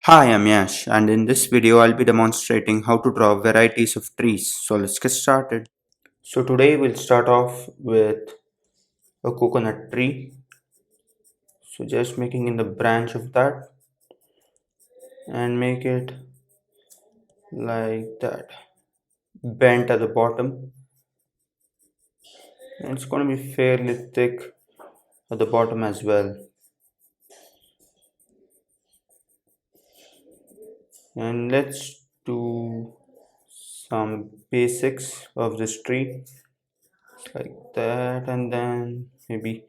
Hi, I'm Yash, and in this video, I'll be demonstrating how to draw varieties of trees. So let's get started. So today, we'll start off with a coconut tree. So just making in the branch of that and make it like that, bent at the bottom. And it's going to be fairly thick at the bottom as well. And let's do some basics of this tree like that, and then maybe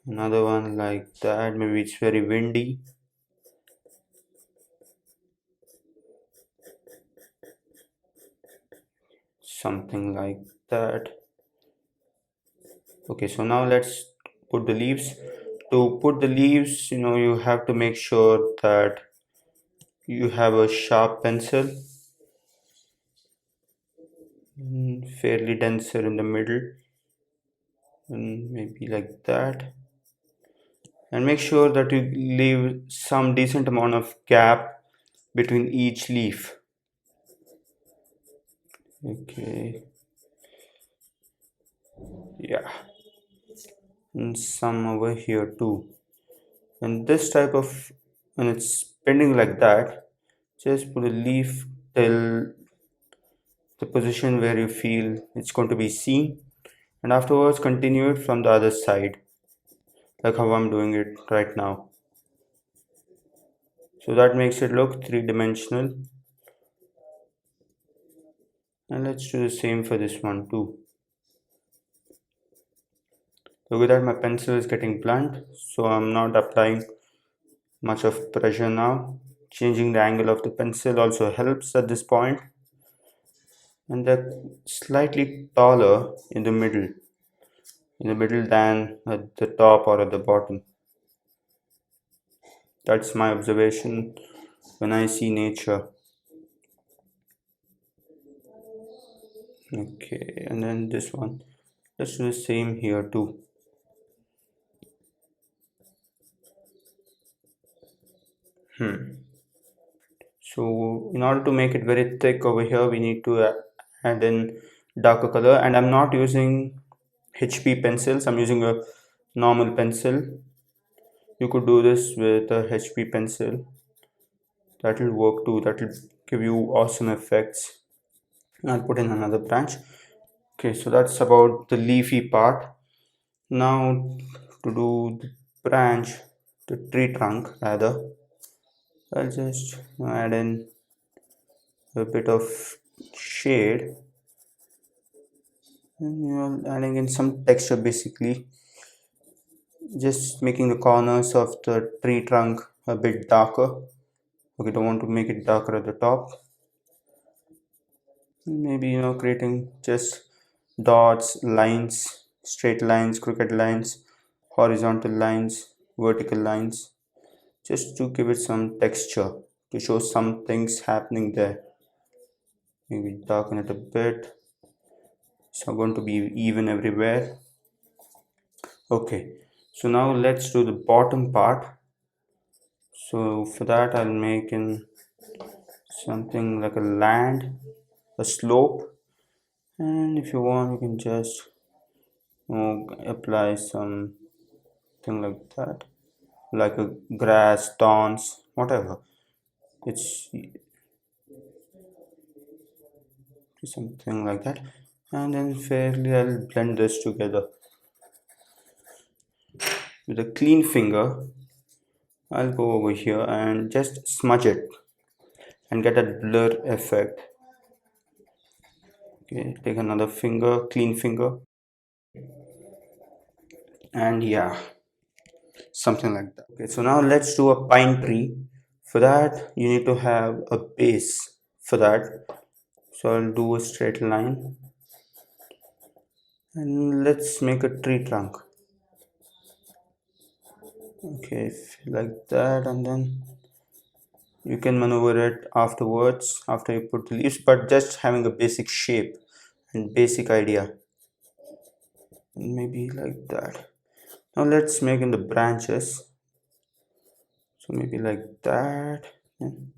another one like that. Maybe it's very windy. Something like that. Okay, so now let's put the leaves. To put the leaves, you have to make sure that you have a sharp pencil, fairly denser in the middle, and maybe like that. And make sure that you leave some decent amount of gap between each leaf. Okay, yeah, and some over here too. And this type of, when it's bending like that, just put a leaf till the position where you feel it's going to be seen, and afterwards continue it from the other side, like how I'm doing it right now. So that makes it look three-dimensional. And let's do the same for this one too. Look at that, my pencil is getting blunt, so I'm not applying much of pressure now. Changing the angle of the pencil also helps at this point, and they're slightly taller in the middle than at the top or at the bottom. That's my observation when I see nature. Okay, and then this one. Let's do the same here too. So in order to make it very thick over here, we need to add in darker color. And I'm not using HP pencils. I'm using a normal pencil. You could do this with a HP pencil. That will work too. That will give you awesome effects. I'll put in another branch. Okay, so that's about the leafy part. Now to do the branch, the tree trunk rather, I'll just add in a bit of shade, and adding in some texture, basically just making the corners of the tree trunk a bit darker. Okay, don't want to make it darker at the top. Maybe creating just dots, lines, straight lines, crooked lines, horizontal lines, vertical lines, just to give it some texture, to show some things happening there. Maybe darken it a bit. It's not going to be even everywhere. Okay, so now let's do the bottom part. So for that, I'll make in something like a land, a slope, and if you want, you can just apply something like that, like a grass, thorns, whatever. It's something like that, and then fairly I'll blend this together with a clean finger. I'll go over here and just smudge it and get that blur effect. Okay, take another finger, clean finger, and yeah, something like that. Okay, so now let's do a pine tree. For that, you need to have a base for that. So I'll do a straight line, and let's make a tree trunk. Okay, like that, and then you can maneuver it afterwards after you put the leaves, but just having a basic shape and basic idea. Maybe like that. Now let's make in the branches. So maybe like that. And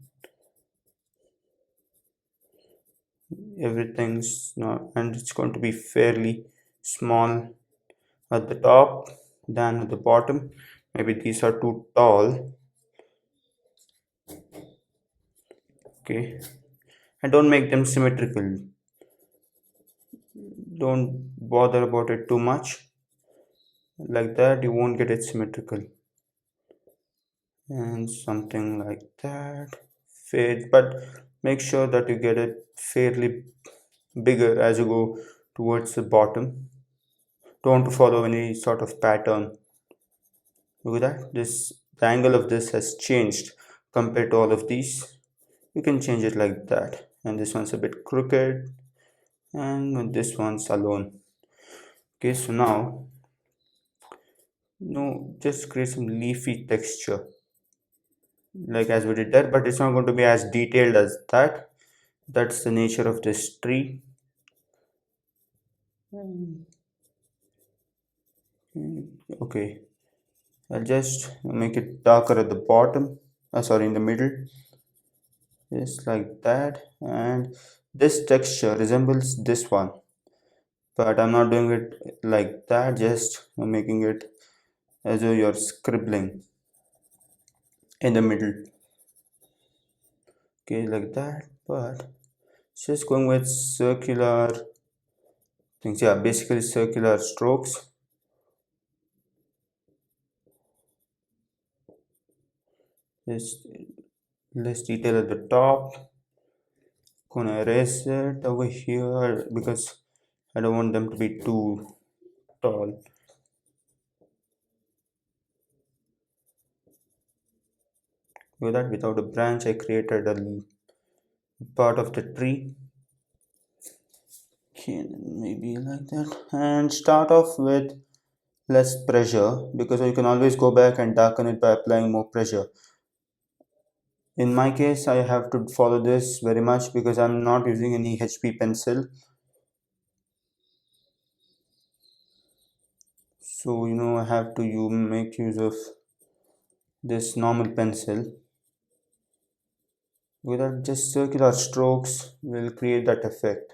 everything's not, and it's going to be fairly small at the top than at the bottom. Maybe these are too tall. Okay, and don't make them symmetrical. Don't bother about it too much. Like that, you won't get it symmetrical. And something like that. Fade, but make sure that you get it fairly bigger as you go towards the bottom. Don't follow any sort of pattern. Look at that. The angle of this has changed compared to all of these. You can change it like that. And this one's a bit crooked, and this one's alone. Okay, so now, no, just create some leafy texture, like as we did that, but it's not going to be as detailed as that. That's the nature of this tree. Okay, I'll just make it darker at the bottom, sorry, in the middle, just like that. And this texture resembles this one, but I'm not doing it like that, just making it as though you're scribbling in the middle. Okay, like that, but just going with circular things. Yeah, basically circular strokes. Just less detail at the top. Gonna erase it over here because I don't want them to be too tall. With that, without a branch, I created a part of the tree. Okay, maybe like that. And start off with less pressure, because you can always go back and darken it by applying more pressure. In my case, I have to follow this very much because I'm not using any HP pencil. So, I have to make use of this normal pencil. Without just circular strokes will create that effect.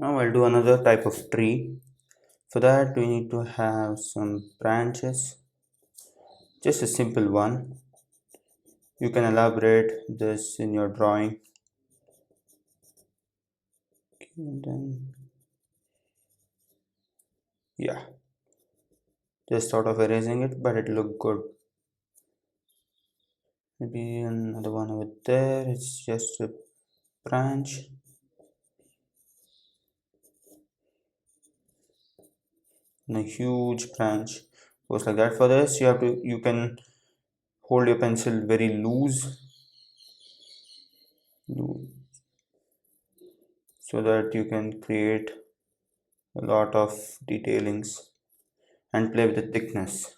Now I'll do another type of tree. For that we need to have some branches, just a simple one. You can elaborate this in your drawing. And then, yeah, just sort of erasing it, but it looked good. Maybe another one over there. It's just a branch. And a huge branch goes like that. For this, you can hold your pencil very loose, so that you can create a lot of detailings and play with the thickness.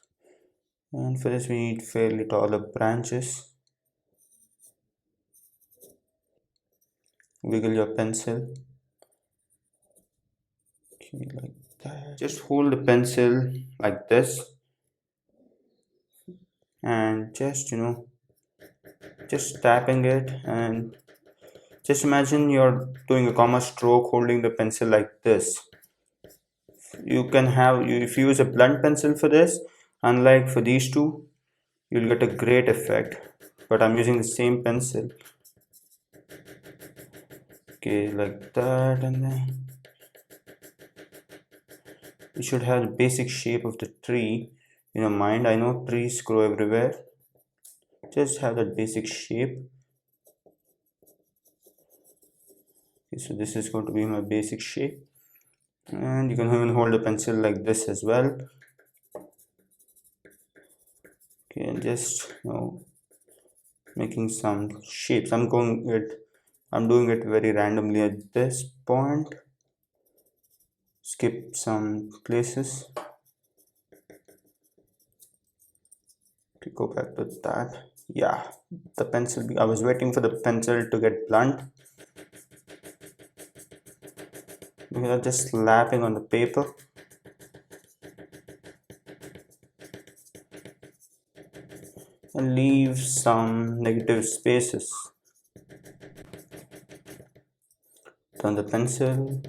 And for this we need fairly taller branches. Wiggle your pencil, okay, like that. Just hold the pencil like this, and just tapping it, and just imagine you're doing a comma stroke holding the pencil like this. You can have if you use a blunt pencil for this, unlike for these two, you'll get a great effect. But I'm using the same pencil. Okay, like that. And then you should have the basic shape of the tree in your mind. I know trees grow everywhere, just have that basic shape. Okay, so this is going to be my basic shape, and you can even hold a pencil like this as well. Okay, and just making some shapes. I'm doing it very randomly at this point. skip some places. Okay, go back to that. Yeah, the pencil, I was waiting for the pencil to get blunt. We are just slapping on the paper. And leave some negative spaces. Turn the pencil.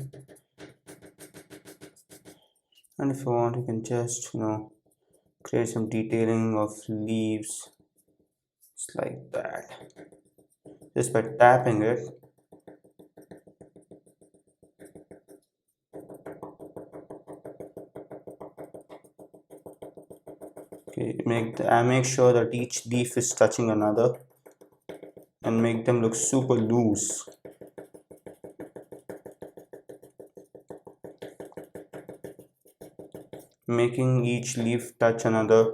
And if you want, you can just, create some detailing of leaves. Just like that. Just by tapping it. Okay, make sure that each leaf is touching another and make them look super loose. Making each leaf touch another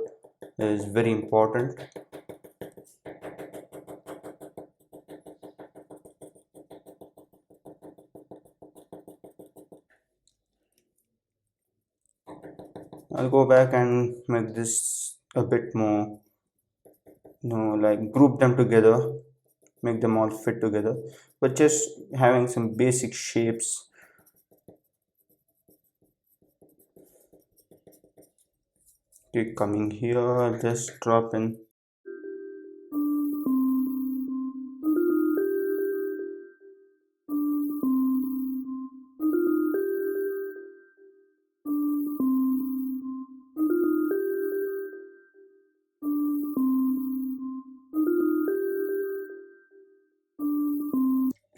is very important. I'll go back and make this a bit more, like group them together, make them all fit together, but just having some basic shapes. Okay, coming here, I'll just drop in.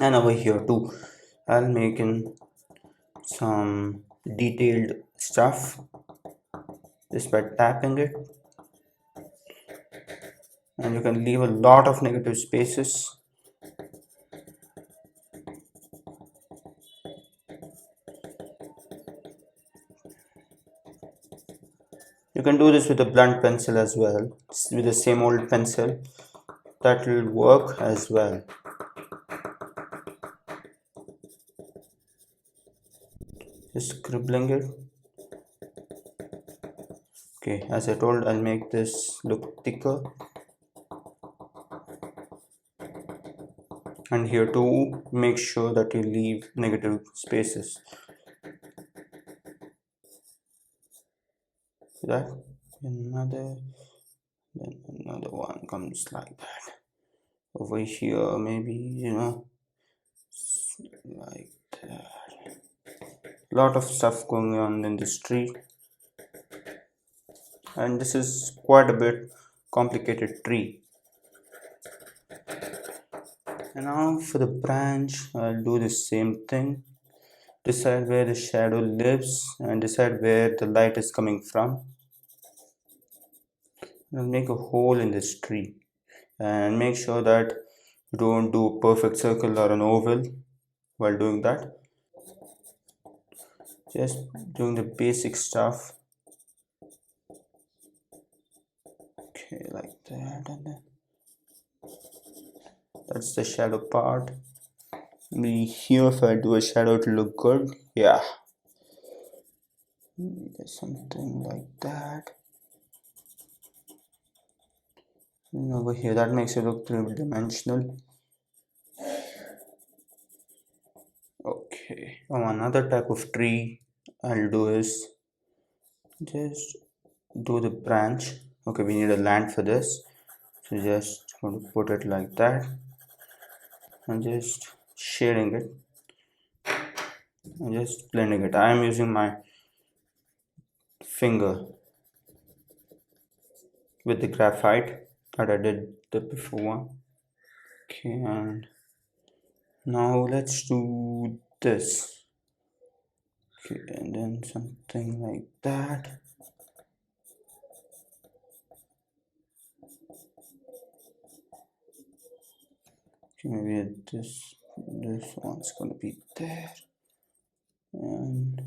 And over here too, I'll make in some detailed stuff just by tapping it, and you can leave a lot of negative spaces. You can do this with a blunt pencil as well, with the same old pencil. That will work as well. Just scribbling it. Okay, as I told, I'll make this look thicker. And here too, make sure that you leave negative spaces. See that? Another, then another one comes like that. Over here, maybe, like that. Lot of stuff going on in this tree. And this is quite a bit complicated tree. And now for the branch, I'll do the same thing. Decide where the shadow lives and decide where the light is coming from. I'll make a hole in this tree and make sure that you don't do a perfect circle or an oval while doing that. Just doing the basic stuff. Okay, like that, and then that's the shadow part. Maybe here, if I do a shadow, it will look good. Yeah, maybe something like that. And over here, that makes it look three-dimensional. Okay, another type of tree I'll do is just do the branch. Okay, we need a land for this, so just going to put it like that and just shading it and just blending it. I am using my finger with the graphite that I did the before one. Okay, and now let's do this. Okay, and then something like that. Okay, maybe this one's gonna be there, and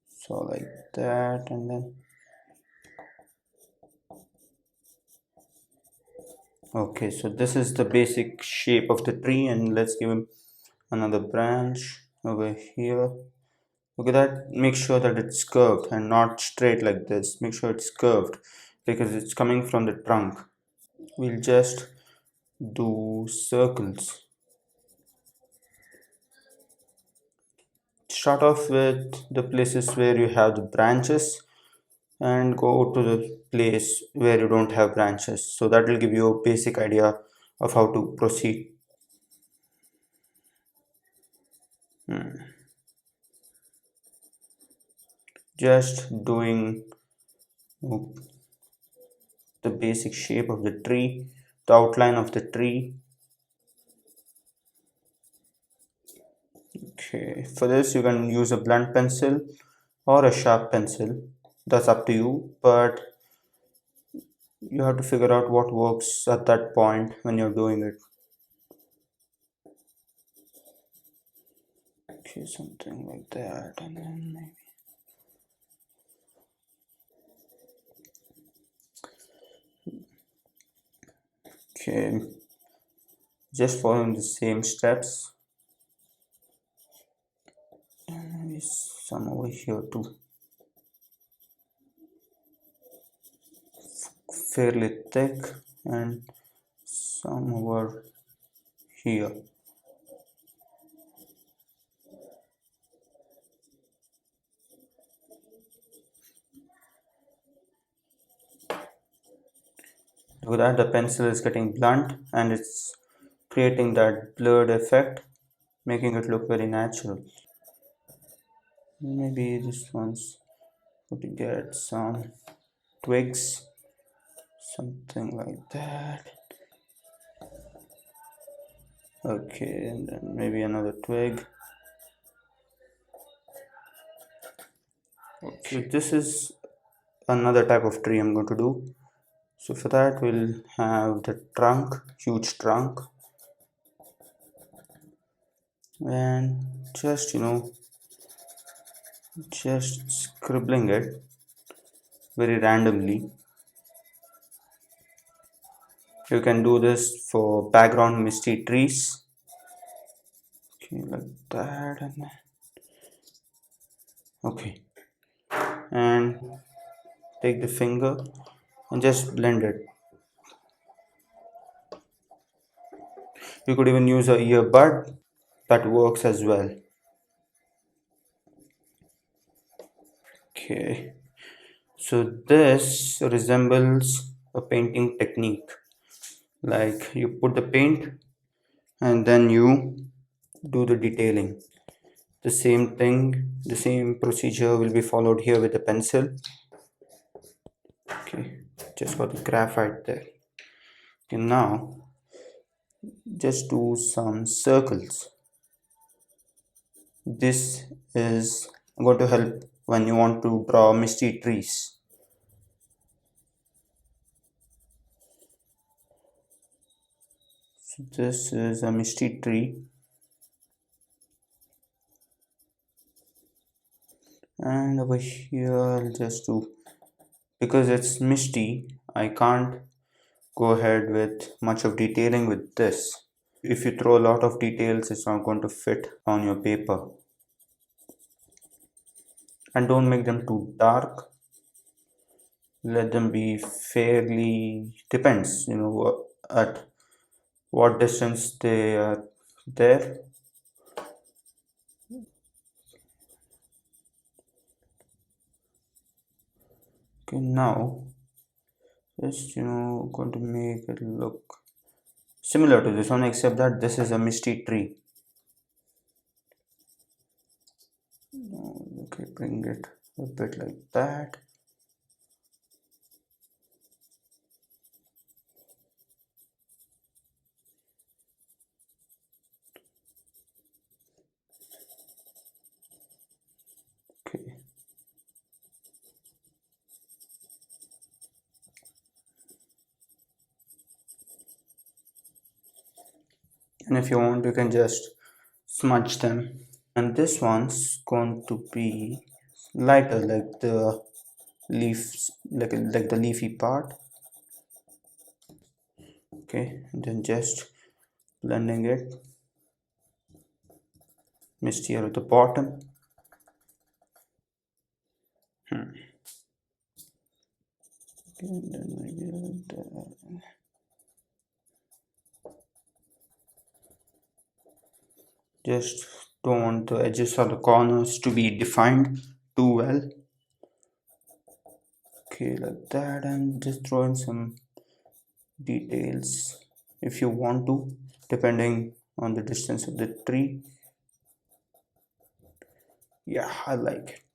so like that, and then Okay, so this is the basic shape of the tree, and let's give him another branch over here. Look at that. Make sure that it's curved and not straight like this. Make sure it's curved because it's coming from the trunk. We'll just do circles. Start off with the places where you have the branches and go to the place where you don't have branches. So that will give you a basic idea of how to proceed. Just doing the basic shape of the tree, the outline of the tree. Okay, for this you can use a blunt pencil or a sharp pencil. That's up to you, but you have to figure out what works at that point when you're doing it. Okay, something like that, and then maybe. Okay, just following the same steps. Maybe some over here too. Fairly thick, and some over here. Look at that, the pencil is getting blunt and it's creating that blurred effect, making it look very natural. Maybe this one's going to get some twigs, something like that. Okay, and then maybe another twig. Okay, this is another type of tree I'm going to do. So for that we'll have the trunk, huge trunk, and just just scribbling it very randomly. You can do this for background misty trees. Okay, like that, and okay, and take the finger and just blend it. You could even use a earbud, that works as well. Okay, so this resembles a painting technique. Like you put the paint and then you do the detailing. The same thing, the same procedure will be followed here with the pencil. Okay, just got the graphite there. Okay, now just do some circles. This is going to help when you want to draw misty trees. So this is a misty tree, and over here I'll just do, because it's misty, I can't go ahead with much of detailing with this. If you throw a lot of details, it's not going to fit on your paper. And don't make them too dark. Let them be fairly, depends, at what distance they are there. Okay, now just going to make it look similar to this one, except that this is a misty tree. Okay, bring it a bit like that. Okay, and if you want, you can just smudge them. And this one's going to be lighter, like the leaves, like the leafy part. Okay, and then just blending it. Misty here at the bottom. And then maybe just don't want the edges or the corners to be defined too well. Okay, like that, and just throw in some details if you want to, depending on the distance of the tree. Yeah, I like it.